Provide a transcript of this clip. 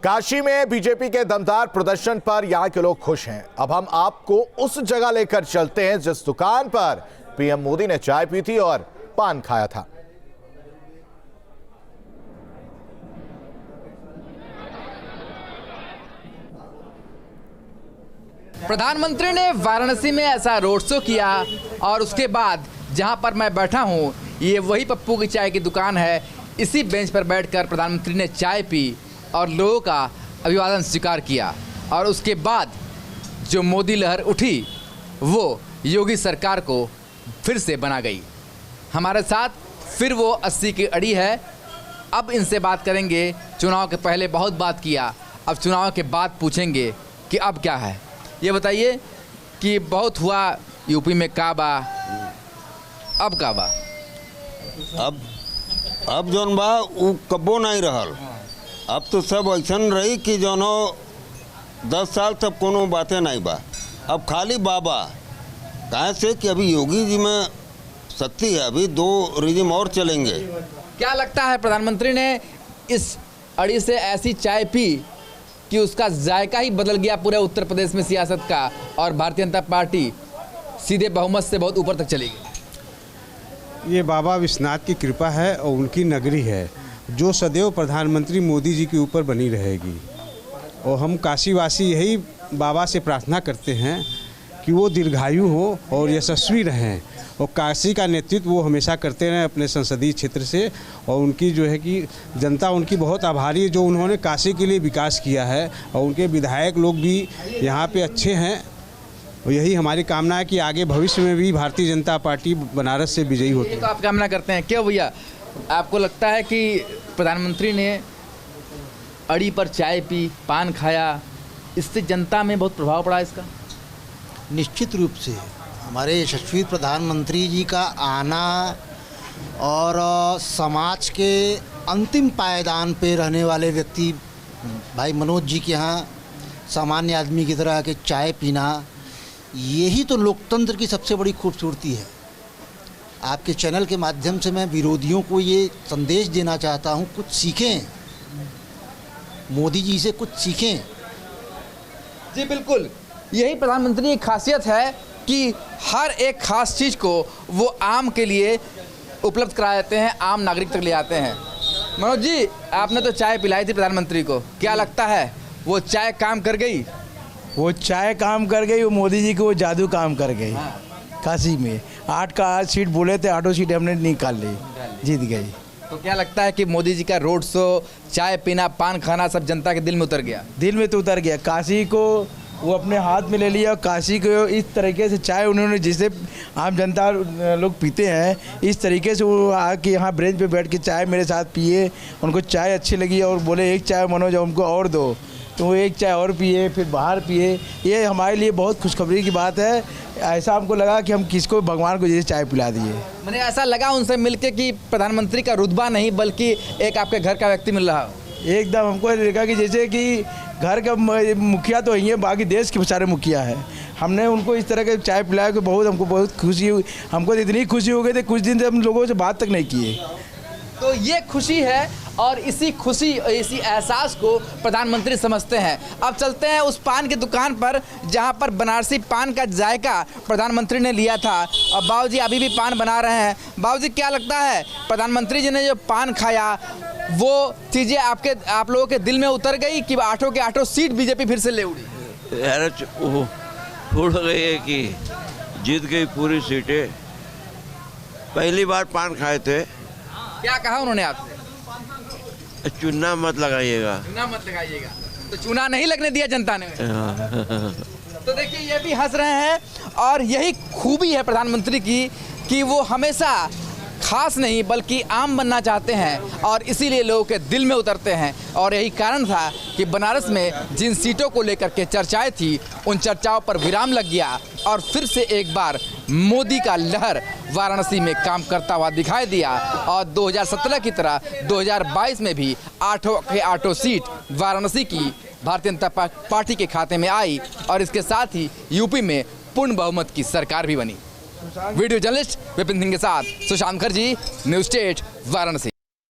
काशी में बीजेपी के दमदार प्रदर्शन पर यहां के लोग खुश हैं। अब हम आपको उस जगह लेकर चलते हैं जिस दुकान पर पीएम मोदी ने चाय पी थी और पान खाया था। प्रधानमंत्री ने वाराणसी में ऐसा रोड शो किया और उसके बाद जहां पर मैं बैठा हूं, ये वही पप्पू की चाय की दुकान है। इसी बेंच पर बैठकर प्रधानमंत्री ने चाय पी और लोगों का अभिवादन स्वीकार किया और उसके बाद जो मोदी लहर उठी वो योगी सरकार को फिर से बना गई। हमारे साथ फिर वो 80 की अड़ी है। अब इनसे बात करेंगे। चुनाव के पहले बहुत बात किया, अब चुनाव के बाद पूछेंगे कि अब क्या है। ये बताइए कि बहुत हुआ यूपी में का बा, अब का बा? अब जौन बा उ कब्बो नहीं रहल। अब तो सब ऐसन रही कि जौनो 10 साल तक कोनो बातें नहीं बा। अब खाली बाबा कहाँ से कि अभी योगी जी में शक्ति है, अभी 2 रिजिम और चलेंगे। क्या लगता है प्रधानमंत्री ने इस अड़ी से ऐसी चाय पी कि उसका जायका ही बदल गया पूरे उत्तर प्रदेश में सियासत का और भारतीय जनता पार्टी सीधे बहुमत से बहुत ऊपर तक चली गई? ये बाबा विश्वनाथ की कृपा है और उनकी नगरी है जो सदैव प्रधानमंत्री मोदी जी के ऊपर बनी रहेगी। और हम काशीवासी यही बाबा से प्रार्थना करते हैं कि वो दीर्घायु हो और यशस्वी रहें और काशी का नेतृत्व वो हमेशा करते रहें अपने संसदीय क्षेत्र से। और उनकी जो है कि जनता उनकी बहुत आभारी है जो उन्होंने काशी के लिए विकास किया है और उनके विधायक लोग भी यहाँ पे अच्छे हैं। और यही हमारी कामना है कि आगे भविष्य में भी भारतीय जनता पार्टी बनारस से विजयी होती है। तो आप कामना करते हैं क्यों भैया? आपको लगता है कि प्रधानमंत्री ने अड़ी पर चाय पी, पान खाया, इससे जनता में बहुत प्रभाव पड़ा इसका? निश्चित रूप से हमारे यशस्वी प्रधानमंत्री जी का आना और समाज के अंतिम पायदान पे रहने वाले व्यक्ति भाई मनोज जी के यहाँ सामान्य आदमी की तरह के चाय पीना, यही तो लोकतंत्र की सबसे बड़ी खूबसूरती है। आपके चैनल के माध्यम से मैं विरोधियों को ये संदेश देना चाहता हूँ, कुछ सीखें, मोदी जी से कुछ सीखें। जी बिल्कुल, यही प्रधानमंत्री की खासियत है कि हर एक खास चीज़ को वो आम के लिए उपलब्ध करा देते हैं, आम नागरिक तक ले आते हैं। मनोज जी, आपने तो चाय पिलाई थी प्रधानमंत्री को, क्या लगता है वो चाय काम कर गई? वो चाय काम कर गई, वो मोदी जी की वो जादू काम कर गई। काशी में 8 का 8 सीट बोले थे, 8 सीट हमने निकाल ली, जीत गई। तो क्या लगता है कि मोदी जी का रोड शो, चाय पीना, पान खाना सब जनता के दिल में उतर गया? दिल में तो उतर गया। काशी को वो अपने हाथ में ले लिया। काशी को इस तरीके से चाय उन्होंने जिसे आम जनता लोग पीते हैं, इस तरीके से वो आके यहाँ ब्रेंच पे बैठ के चाय मेरे साथ पिए। उनको चाय अच्छी लगी और बोले एक चाय मनोज हमको और दो, तो वो एक चाय और पिए, फिर बाहर पिए। ये हमारे लिए बहुत खुशखबरी की बात है। ऐसा हमको लगा कि हम किसको भगवान को जैसे चाय पिला दिए। मैंने ऐसा लगा उनसे मिलके कि प्रधानमंत्री का रुतबा नहीं बल्कि एक आपके घर का व्यक्ति मिल रहा। एकदम हमको लगा कि जैसे कि घर का मुखिया तो यही है, बाकी देश के सारे मुखिया है। हमने उनको इस तरह के चाय पिलाया कि हमको बहुत खुशी हुई। हमको तो इतनी खुशी हो गई थी, कुछ दिन से हम लोगों से बात तक नहीं किए। तो ये खुशी है और इसी खुशी, इसी एहसास को प्रधानमंत्री समझते हैं। अब चलते हैं उस पान की दुकान पर जहां पर बनारसी पान का जायका प्रधानमंत्री ने लिया था। और बाबूजी अभी भी पान बना रहे हैं। बाबूजी, क्या लगता है प्रधानमंत्री जी ने जो पान खाया वो चीज़ें आप लोगों के दिल में उतर गई कि 8 के 8 सीट बीजेपी फिर से ले उड़ी? यार उड़ गई है कि जीत गई पूरी सीटें। पहली बार पान खाए थे। क्या कहा उन्होंने आपसे? चूना मत लगाइएगा। चूना मत लगाइएगा। तो चूना नहीं लगने दिया जनता ने। तो देखिए ये भी हंस रहे हैं और यही खूबी है प्रधानमंत्री की कि वो हमेशा खास नहीं बल्कि आम बनना चाहते हैं और इसीलिए लोगों के दिल में उतरते हैं। और यही कारण था कि बनारस में जिन सीटों को लेकर के चर्चाएं थी, उन चर्चाओं पर विराम लग गया और फिर से एक बार मोदी का लहर वाराणसी में काम करता हुआ दिखाई दिया। और 2017 की तरह 2022 में भी 8 के 8 सीट वाराणसी की भारतीय जनता पार्टी के खाते में आई और इसके साथ ही यूपी में पूर्ण बहुमत की सरकार भी बनी। वीडियो जर्नलिस्ट विपिन सिंह के साथ सुशांत मुखर्जी, न्यूज़ स्टेट, वाराणसी।